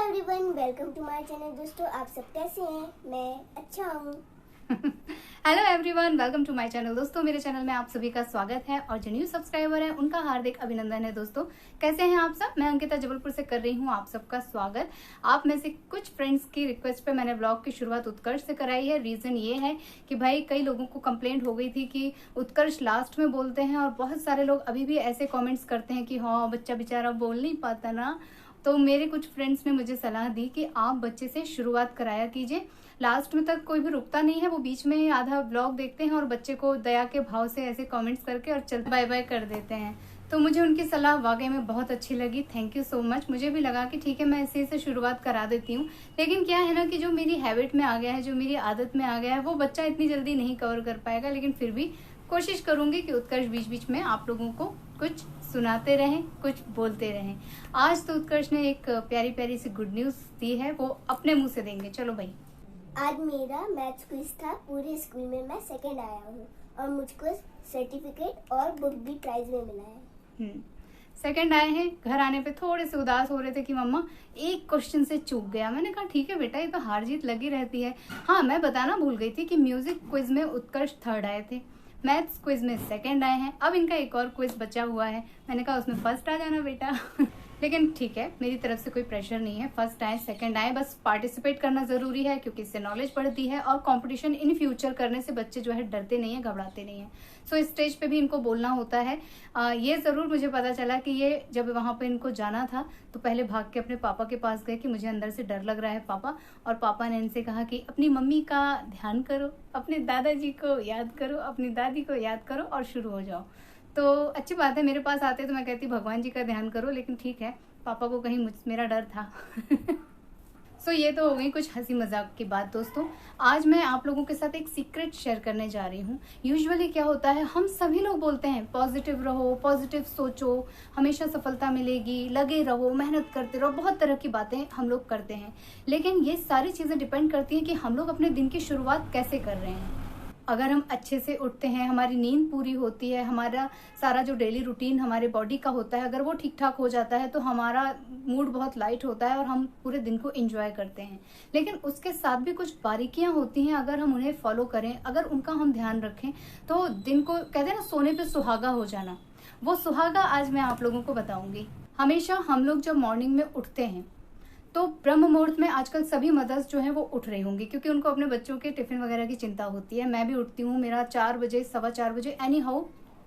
Everyone, welcome to my channel. दोस्तों, आप सब कैसे हैं? मैं अच्छा हूँ। Hello everyone, welcome to my channel. दोस्तों, मेरे चैनल में आप सभी का स्वागत है और जो न्यू सब्सक्राइबर है उनका हार्दिक अभिनंदन है। दोस्तों, कैसे हैं आप सब? मैं अंकिता जबलपुर से कर रही हूँ आप सबका स्वागत। आप में से कुछ फ्रेंड्स की रिक्वेस्ट पे मैंने ब्लॉग की शुरुआत उत्कर्ष से कराई है। रीजन ये है कि भाई कई लोगों को कंप्लेंट हो गई थी कि उत्कर्ष लास्ट में बोलते हैं और बहुत सारे लोग अभी भी ऐसे कॉमेंट्स करते हैं कि हाँ, बच्चा बेचारा बोल नहीं पाता ना। तो मेरे कुछ फ्रेंड्स ने मुझे सलाह दी कि आप बच्चे से शुरुआत कराया कीजिए। लास्ट में तक कोई भी रुकता नहीं है, वो बीच में ही आधा ब्लॉग देखते हैं और बच्चे को दया के भाव से ऐसे कमेंट्स करके और चल बाय बाय कर देते हैं। तो मुझे उनकी सलाह वाकई में बहुत अच्छी लगी। Thank you so much. मुझे भी लगा कि ठीक है, मैं इसी से शुरुआत करा देती हूँ। लेकिन क्या है ना कि जो मेरी हैबिट में आ गया है, जो मेरी आदत में आ गया है, वो बच्चा इतनी जल्दी नहीं कवर कर पाएगा। लेकिन फिर भी कोशिश करूंगी कि उत्कर्ष बीच बीच में आप लोगों को कुछ सुनाते रहें, कुछ बोलते रहें। आज तो उत्कर्ष ने एक प्यारी प्यारी सी गुड न्यूज दी है, वो अपने मुंह से देंगे। चलो भाई। आज मेरा मैथ्स क्विज था। पूरे स्कूल में मैं सेकंड आया हूँ और मुझको सर्टिफिकेट और बुक भी प्राइज में मिला है। सेकंड आए हैं। घर आने पे थोड़े से उदास हो रहे थे कि मम्मा एक क्वेश्चन से चूक गया। मैंने कहा ठीक है बेटा, ये तो हार जीत लगी रहती है। हाँ, मैं बताना भूल गई थी कि म्यूजिक क्विज में उत्कर्ष थर्ड आए थे, मैथ्स क्विज में सेकंड आए हैं। अब इनका एक और क्विज बचा हुआ है। मैंने कहा उसमें फर्स्ट आ जाना बेटा। लेकिन ठीक है, मेरी तरफ से कोई प्रेशर नहीं है। फर्स्ट आए सेकंड आए, बस पार्टिसिपेट करना जरूरी है क्योंकि इससे नॉलेज बढ़ती है और कंपटीशन इन फ्यूचर करने से बच्चे जो है डरते नहीं है, घबराते नहीं है। सो स्टेज पे भी इनको बोलना होता है। ये जरूर मुझे पता चला कि ये जब वहां पे इनको जाना था तो पहले भाग के अपने पापा के पास गए कि मुझे अंदर से डर लग रहा है पापा। और पापा ने इनसे कहा कि अपनी मम्मी का ध्यान करो, अपने दादाजी को याद करो, अपनी दादी को याद करो और शुरू हो जाओ। तो अच्छी बात है, मेरे पास आते तो मैं कहती भगवान जी का ध्यान करो, लेकिन ठीक है, पापा को कहीं मेरा डर था। सो ये तो हो गई कुछ हंसी मजाक की बात। दोस्तों, आज मैं आप लोगों के साथ एक सीक्रेट शेयर करने जा रही हूँ। यूजुअली क्या होता है, हम सभी लोग बोलते हैं पॉजिटिव रहो, पॉजिटिव सोचो, हमेशा सफलता मिलेगी, लगे रहो, मेहनत करते रहो, बहुत तरह की बातें हम लोग करते हैं। लेकिन ये सारी चीजें डिपेंड करती हैं कि हम लोग अपने दिन की शुरुआत कैसे कर रहे हैं। अगर हम अच्छे से उठते हैं, हमारी नींद पूरी होती है, हमारा सारा जो डेली रूटीन हमारे बॉडी का होता है अगर वो ठीक ठाक हो जाता है तो हमारा मूड बहुत लाइट होता है और हम पूरे दिन को एंजॉय करते हैं। लेकिन उसके साथ भी कुछ बारीकियां होती हैं, अगर हम उन्हें फॉलो करें, अगर उनका हम ध्यान रखें तो दिन को कहते हैं ना, सोने पे सुहागा हो जाना। वो सुहागा आज मैं आप लोगों को बताऊंगी। हमेशा हम लोग जब मॉर्निंग में उठते हैं तो ब्रह्म मुहूर्त में आजकल सभी मदर्स जो हैं वो उठ रही होंगी क्योंकि उनको अपने बच्चों के टिफिन वगैरह की चिंता होती है। मैं भी उठती हूँ, मेरा 4 बजे 4:15 बजे एनी हाउ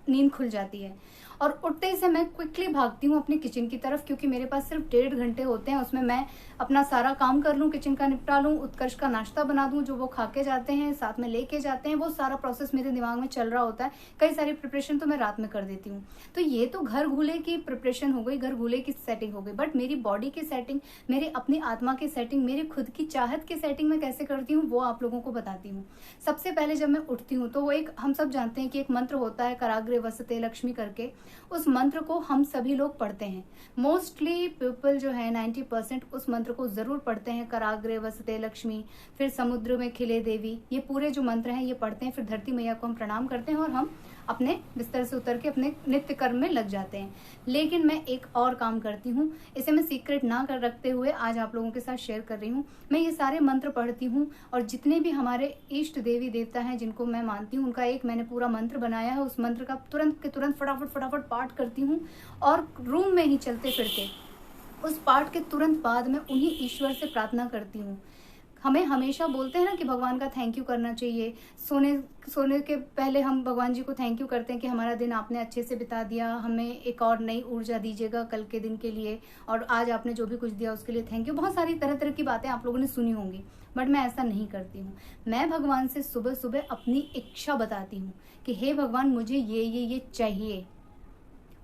नींद खुल जाती है और उठते ही से मैं क्विकली भागती हूँ अपनी किचन की तरफ क्योंकि मेरे पास सिर्फ 1.5 घंटे होते हैं। उसमें मैं अपना सारा काम कर लूँ, किचन का निपटा लूँ, उत्कर्ष का नाश्ता बना दूँ जो वो खा के जाते हैं, साथ में लेके जाते हैं। वो सारा प्रोसेस मेरे दिमाग में चल रहा होता है। कई सारी प्रिपरेशन तो मैं रात में कर देती हूँ। तो ये तो घर घूले की प्रिपरेशन हो गई, घर घूले की सेटिंग हो गई। बट मेरी बॉडी की सेटिंग, मेरी अपनी आत्मा की सेटिंग, मेरी खुद की चाहत की सेटिंग मैं कैसे करती हूँ वो आप लोगों को बताती हूँ। सबसे पहले जब मैं उठती हूँ तो वो एक, हम सब जानते हैं कि एक मंत्र होता है कराग्रे वसते लक्ष्मी करके। उस मंत्र को हम सभी लोग पढ़ते हैं। मोस्टली पीपल जो है 90% उस मंत्र को जरूर पढ़ते हैं। कराग्रे वसते लक्ष्मी, फिर समुद्र में खिले देवी, ये पूरे जो मंत्र हैं ये पढ़ते हैं। फिर धरती मैया को हम प्रणाम करते हैं और हम अपने बिस्तर से उतर के अपने नित्य कर्म में लग जाते हैं। लेकिन मैं एक और काम करती हूँ, इसे मैं सीक्रेट ना कर रखते हुए आज आप लोगों के साथ शेयर कर रही हूँ। मैं ये सारे मंत्र पढ़ती हूँ और जितने भी हमारे इष्ट देवी देवता हैं जिनको मैं मानती हूँ उनका एक मैंने पूरा मंत्र बनाया है। उस मंत्र का तुरंत के तुरंत फटाफट पाठ करती हूँ और रूम में ही चलते फिरते उस पाठ के तुरंत बाद मैं उन्हीं ईश्वर से प्रार्थना करती हूँ। हमें हमेशा बोलते हैं ना कि भगवान का थैंक यू करना चाहिए। सोने के पहले हम भगवान जी को थैंक यू करते हैं कि हमारा दिन आपने अच्छे से बिता दिया, हमें एक और नई ऊर्जा दीजिएगा कल के दिन के लिए, और आज आपने जो भी कुछ दिया उसके लिए थैंक यू। बहुत सारी तरह तरह की बातें आप लोगों ने सुनी होंगी, बट मैं ऐसा नहीं करती हूँ। मैं भगवान से सुबह सुबह अपनी इच्छा बताती हूँ कि हे भगवान, मुझे ये चाहिए।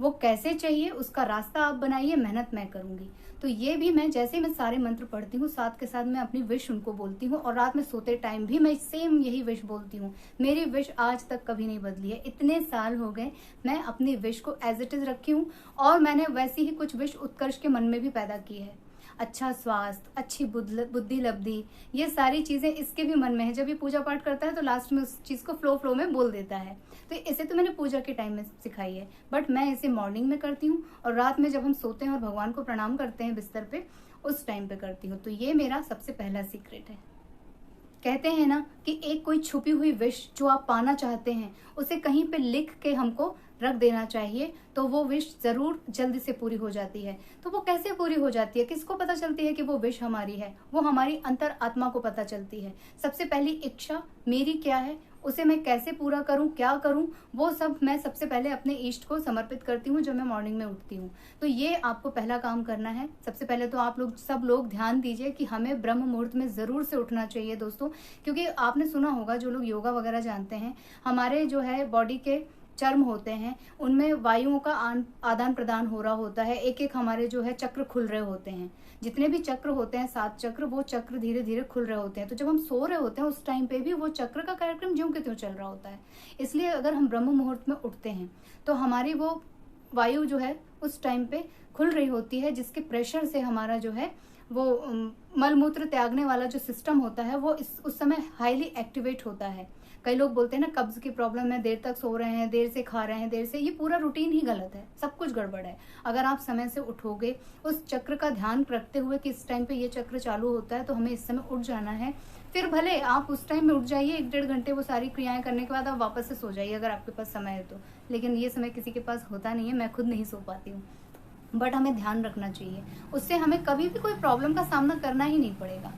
वो कैसे चाहिए उसका रास्ता आप बनाइए, मेहनत मैं करूंगी। तो ये भी मैं जैसे मैं सारे मंत्र पढ़ती हूँ साथ के साथ मैं अपनी विश उनको बोलती हूँ और रात में सोते टाइम भी मैं सेम यही विश बोलती हूँ। मेरी विश आज तक कभी नहीं बदली है। इतने साल हो गए मैं अपनी विश को एज इट इज रखी हूँ और मैंने वैसी ही कुछ विश उत्कर्ष के मन में भी पैदा की है। अच्छा स्वास्थ्य, अच्छी बुद्धि लब्धि, ये सारी चीजें इसके भी मन में है। जब ये पूजा पाठ करता है तो लास्ट में उस चीज को फ्लो में बोल देता है। तो इसे तो मैंने पूजा के टाइम में सिखाई है, बट मैं इसे मॉर्निंग में करती हूँ और रात में जब हम सोते हैं और भगवान को प्रणाम करते हैं बिस्तर पे, उस टाइम पे करती हूँ। तो ये मेरा सबसे पहला सीक्रेट है। कहते हैं ना कि एक कोई छुपी हुई विश जो आप पाना चाहते हैं उसे कहीं पे लिख के हमको रख देना चाहिए, तो वो विश जरूर जल्दी से पूरी हो जाती है। तो वो कैसे पूरी हो जाती है, किसको पता चलती है कि वो विश हमारी है? वो हमारी अंतर आत्मा को पता चलती है। सबसे पहली इच्छा मेरी क्या है, उसे मैं कैसे पूरा करूं, क्या करूं, वो सब मैं सबसे पहले अपने इष्ट को समर्पित करती हूँ जब मैं मॉर्निंग में उठती हूँ। तो ये आपको पहला काम करना है। सबसे पहले तो आप लोग सब लोग ध्यान दीजिए कि हमें ब्रह्म मुहूर्त में जरूर से उठना चाहिए दोस्तों, क्योंकि आपने सुना होगा, जो लोग योगा वगैरह जानते हैं, हमारे जो है बॉडी के चर्म होते हैं उनमें वायुओं का आदान प्रदान हो रहा होता है। एक एक हमारे जो है चक्र खुल रहे होते हैं। जितने भी चक्र होते हैं 7 चक्र, वो चक्र धीरे धीरे खुल रहे होते हैं। तो जब हम सो रहे होते हैं उस टाइम पे भी वो चक्र का कार्यक्रम ज्यों के त्यों चल रहा होता है। इसलिए अगर हम ब्रह्म मुहूर्त में उठते हैं तो हमारी वो वायु जो है उस टाइम पे खुल रही होती है, जिसके प्रेशर से हमारा जो है वो मलमूत्र त्यागने वाला जो सिस्टम होता है वो उस समय हाईली एक्टिवेट होता है। कई लोग बोलते हैं ना कब्ज की प्रॉब्लम है, देर तक सो रहे हैं, देर से खा रहे हैं, देर से, ये पूरा रूटीन ही गलत है, सब कुछ गड़बड़ है। अगर आप समय से उठोगे, उस चक्र का ध्यान रखते हुए कि इस टाइम पे ये चक्र चालू होता है तो हमें इस समय उठ जाना है, फिर भले आप उस टाइम में उठ जाइए, 1-1.5 घंटे वो सारी क्रियाएं करने के बाद आप वापस से सो जाइए अगर आपके पास समय है तो। लेकिन ये समय किसी के पास होता नहीं है, मैं खुद नहीं सो पाती हूँ, बट हमें ध्यान रखना चाहिए, उससे हमें कभी भी कोई प्रॉब्लम का सामना करना ही नहीं पड़ेगा।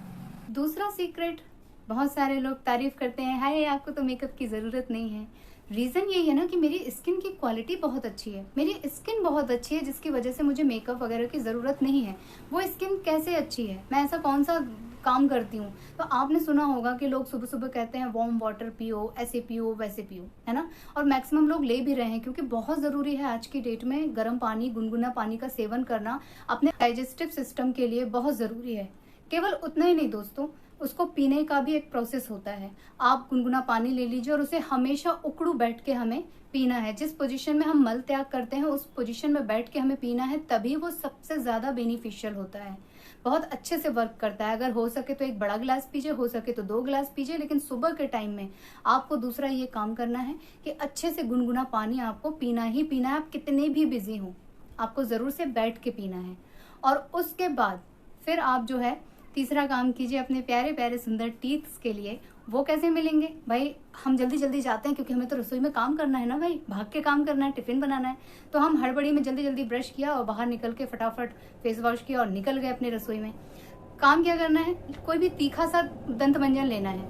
दूसरा सीक्रेट, बहुत सारे लोग तारीफ करते हैं, हाय आपको तो मेकअप की ज़रूरत नहीं है। रीज़न यही है ना कि मेरी स्किन की क्वालिटी बहुत अच्छी है, मेरी स्किन बहुत अच्छी है, जिसकी वजह से मुझे मेकअप वगैरह की ज़रूरत नहीं है। वो स्किन कैसे अच्छी है, मैं ऐसा कौन सा काम करती हूँ? तो आपने सुना होगा कि लोग सुबह सुबह कहते हैं वार्म वाटर पियो, ऐसे पियो वैसे पियो, है ना, और मैक्सिमम लोग ले भी रहे हैं, क्योंकि बहुत ज़रूरी है आज की डेट में गर्म पानी, गुनगुना पानी का सेवन करना अपने डाइजेस्टिव सिस्टम के लिए बहुत ज़रूरी है। केवल उतना ही नहीं दोस्तों, उसको पीने का भी एक प्रोसेस होता है। आप गुनगुना पानी ले लीजिए और उसे हमेशा उकड़ू बैठ के हमें पीना है। जिस पोजीशन में हम मल त्याग करते हैं उस पोजीशन में बैठ के हमें पीना है, तभी वो सबसे ज़्यादा बेनिफिशियल होता है, बहुत अच्छे से वर्क करता है। अगर हो सके तो 1 बड़ा गिलास पीजिए, हो सके तो 2 गिलास पीजिए, लेकिन सुबह के टाइम में आपको दूसरा ये काम करना है कि अच्छे से गुनगुना पानी आपको पीना ही पीना है। आप कितने भी बिजी हो, आपको ज़रूर से बैठ के पीना है। और उसके बाद फिर आप जो है तीसरा काम कीजिए अपने प्यारे प्यारे सुंदर टीथ्स के लिए। वो कैसे मिलेंगे भाई? हम जल्दी जल्दी जाते हैं क्योंकि हमें तो रसोई में काम करना है ना भाई, भाग के काम करना है, टिफिन बनाना है। तो हम हड़बड़ी में जल्दी जल्दी ब्रश किया और बाहर निकल के फटाफट फेस वॉश किया और निकल गए अपनी रसोई में। काम क्या करना है? कोई भी तीखा सा दंत मंजन लेना है,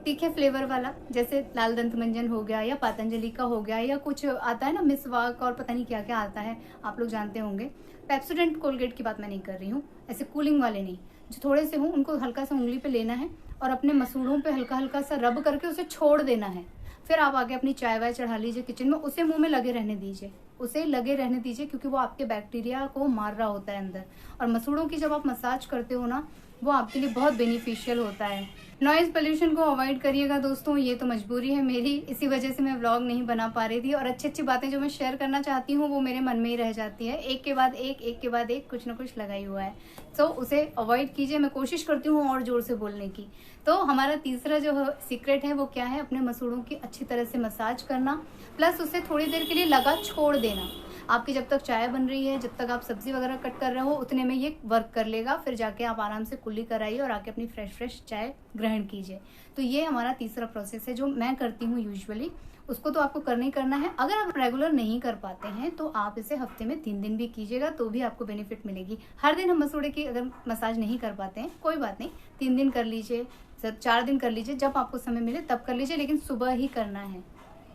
तीखे फ्लेवर वाला, जैसे लाल दंत मंजन हो गया या पतंजलि का हो गया, या कुछ आता है ना मिसवाक और पता नहीं क्या क्या आता है, आप लोग जानते होंगे। पेप्सोडेंट कोलगेट की बात मैं नहीं कर रही हूँ, ऐसे कूलिंग वाले नहीं, जो थोड़े से हों उनको हल्का सा उंगली पे लेना है और अपने मसूड़ों पे हल्का हल्का सा रब करके उसे छोड़ देना है। फिर आप आगे अपनी चाय वाय चढ़ा लीजिए किचन में, उसे मुंह में लगे रहने दीजिए, उसे लगे रहने दीजिए, क्योंकि वो आपके बैक्टीरिया को मार रहा होता है अंदर। और मसूड़ों की जब आप मसाज करते हो ना, वो आपके लिए बहुत बेनिफिशियल होता है। नॉइज पोल्यूशन को अवॉइड करिएगा दोस्तों, ये तो मजबूरी है मेरी, इसी वजह से मैं व्लॉग नहीं बना पा रही थी। और अच्छी अच्छी बातें जो मैं शेयर करना चाहती हूँ वो मेरे मन में ही रह जाती है, एक के बाद एक कुछ ना कुछ लगा ही हुआ है। तो उसे अवॉइड कीजिए, मैं कोशिश करती हूँ और जोर से बोलने की। तो हमारा तीसरा जो सीक्रेट है वो क्या है? अपने मसूड़ों की अच्छी तरह से मसाज करना, प्लस उसे थोड़ी देर के लिए लगा छोड़ देना। आपकी जब तक चाय बन रही है, जब तक आप सब्जी वगैरह कट कर रहे हो, उतने में ये वर्क कर लेगा। फिर जाके आप आराम से कुल्ली कराइए और आके अपनी फ्रेश चाय ग्रहण कीजिए। तो ये हमारा तीसरा प्रोसेस है जो मैं करती हूँ यूजुअली। उसको तो आपको करना ही करना है। अगर आप रेगुलर नहीं कर पाते हैं तो आप इसे हफ्ते में 3 दिन भी कीजिएगा तो भी आपको बेनिफिट मिलेगी। हर दिन हम मसूड़े की अगर मसाज नहीं कर पाते हैं कोई बात नहीं, 3 दिन कर लीजिए, 4 दिन कर लीजिए, जब आपको समय मिले तब कर लीजिए, लेकिन सुबह ही करना है।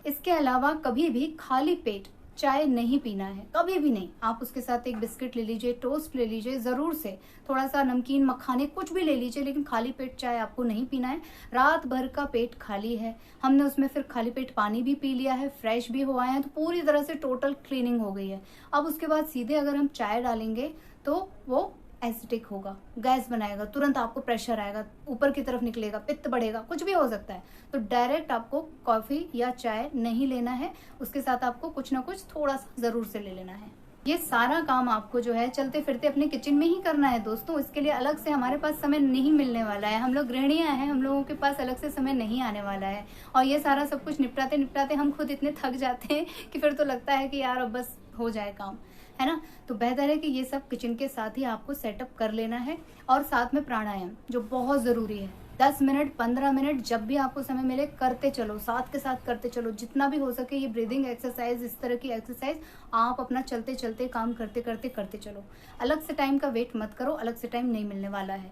इसके अलावा कभी भी खाली पेट चाय नहीं पीना है, कभी भी नहीं। आप उसके साथ एक बिस्किट ले लीजिए, टोस्ट ले लीजिए, ज़रूर से थोड़ा सा नमकीन मखाने कुछ भी ले लीजिए, लेकिन खाली पेट चाय आपको नहीं पीना है। रात भर का पेट खाली है, हमने उसमें फिर खाली पेट पानी भी पी लिया है, फ्रेश भी हो आए हैं, तो पूरी तरह से टोटल क्लीनिंग हो गई है। अब उसके बाद सीधे अगर हम चाय डालेंगे तो वो एसिडिक होगा, गैस बनाएगा, तुरंत आपको प्रेशर आएगा, ऊपर की तरफ निकलेगा, पित्त बढ़ेगा, कुछ भी हो सकता है। तो डायरेक्ट आपको कॉफ़ी या चाय नहीं लेना है, उसके साथ आपको कुछ ना कुछ थोड़ा सा ज़रूर से ले लेना है। ये सारा काम आपको जो है चलते फिरते अपने किचन में ही करना है दोस्तों। इसके लिए अलग से हमारे पास समय नहीं मिलने वाला है। हम लोग गृहिणियां हैं, हम लोगों के पास अलग से समय नहीं आने वाला है। और ये सारा सब कुछ निपटाते निपटाते हम खुद इतने थक जाते हैं कि फिर तो लगता है कि यार अब बस हो जाए काम, है ना। तो बेहतर है कि ये सब किचन के साथ ही आपको सेटअप कर लेना है। और साथ में प्राणायाम जो बहुत ज़रूरी है, 10 मिनट 15 मिनट जब भी आपको समय मिले करते चलो, साथ के साथ करते चलो, जितना भी हो सके। ये ब्रीदिंग एक्सरसाइज, इस तरह की एक्सरसाइज आप अपना चलते चलते काम करते करते करते चलो। अलग से टाइम का वेट मत करो, अलग से टाइम नहीं मिलने वाला है।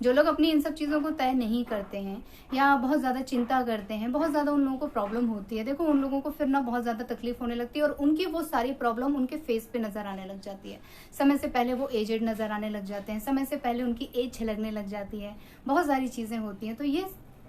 जो लोग अपनी इन सब चीज़ों को तय नहीं करते हैं या बहुत ज़्यादा चिंता करते हैं, बहुत ज़्यादा उन लोगों को प्रॉब्लम होती है, देखो उन लोगों को फिर ना बहुत ज़्यादा तकलीफ होने लगती है और उनकी वो सारी प्रॉब्लम उनके फेस पे नज़र आने लग जाती है। समय से पहले वो एजेड नज़र आने लग जाते हैं, समय से पहले उनकी एज छलकने लग जाती है, बहुत सारी चीज़ें होती हैं। तो ये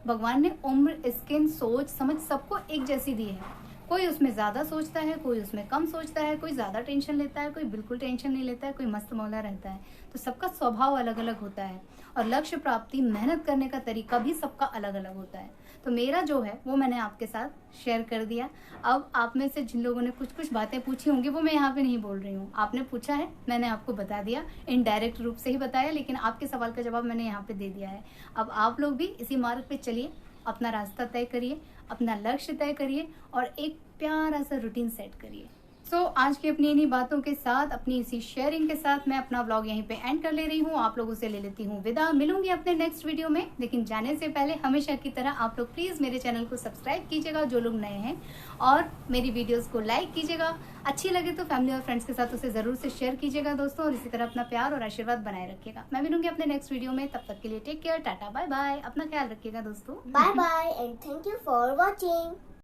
भगवान ने उम्र, स्किन, सोच समझ सबको एक जैसी दी है। कोई उसमें ज़्यादा सोचता है, कोई उसमें कम सोचता है, कोई ज़्यादा टेंशन लेता है, कोई बिल्कुल टेंशन नहीं लेता है, कोई मस्त मौला रहता है। तो सबका स्वभाव अलग अलग होता है और लक्ष्य प्राप्ति, मेहनत करने का तरीका भी सबका अलग अलग होता है। तो मेरा जो है वो मैंने आपके साथ शेयर कर दिया। अब आप में से जिन लोगों ने कुछ कुछ बातें पूछी होंगी वो मैं यहाँ पे नहीं बोल रही हूँ, आपने पूछा है, मैंने आपको बता दिया, इनडायरेक्ट रूप से ही बताया, लेकिन आपके सवाल का जवाब मैंने यहाँ पे दे दिया है। अब आप लोग भी इसी मार्ग पे चलिए, अपना रास्ता तय करिए, अपना लक्ष्य तय करिए और एक प्यारा सा रूटीन सेट करिए। सो आज की अपनी इन्हीं बातों के साथ, अपनी इसी शेयरिंग के साथ मैं अपना व्लॉग यहीं पे एंड कर ले रही हूँ। आप लोगों से ले लेती हूँ विदा। मिलूंगी अपने नेक्स्ट वीडियो में, लेकिन जाने से पहले हमेशा की तरह आप लोग प्लीज़ मेरे चैनल को सब्सक्राइब कीजिएगा जो लोग नए हैं, और मेरी वीडियोस को लाइक कीजिएगा। अच्छी लगे तो फैमिली और फ्रेंड्स के साथ उसे ज़रूर से शेयर कीजिएगा दोस्तों, और इसी तरह अपना प्यार और आशीर्वाद बनाए रखिएगा। मैं मिलूंगी अपने नेक्स्ट वीडियो में, तब तक के लिए take care, tata bye bye, अपना ख्याल रखिएगा दोस्तों। Bye bye and thank you for watching.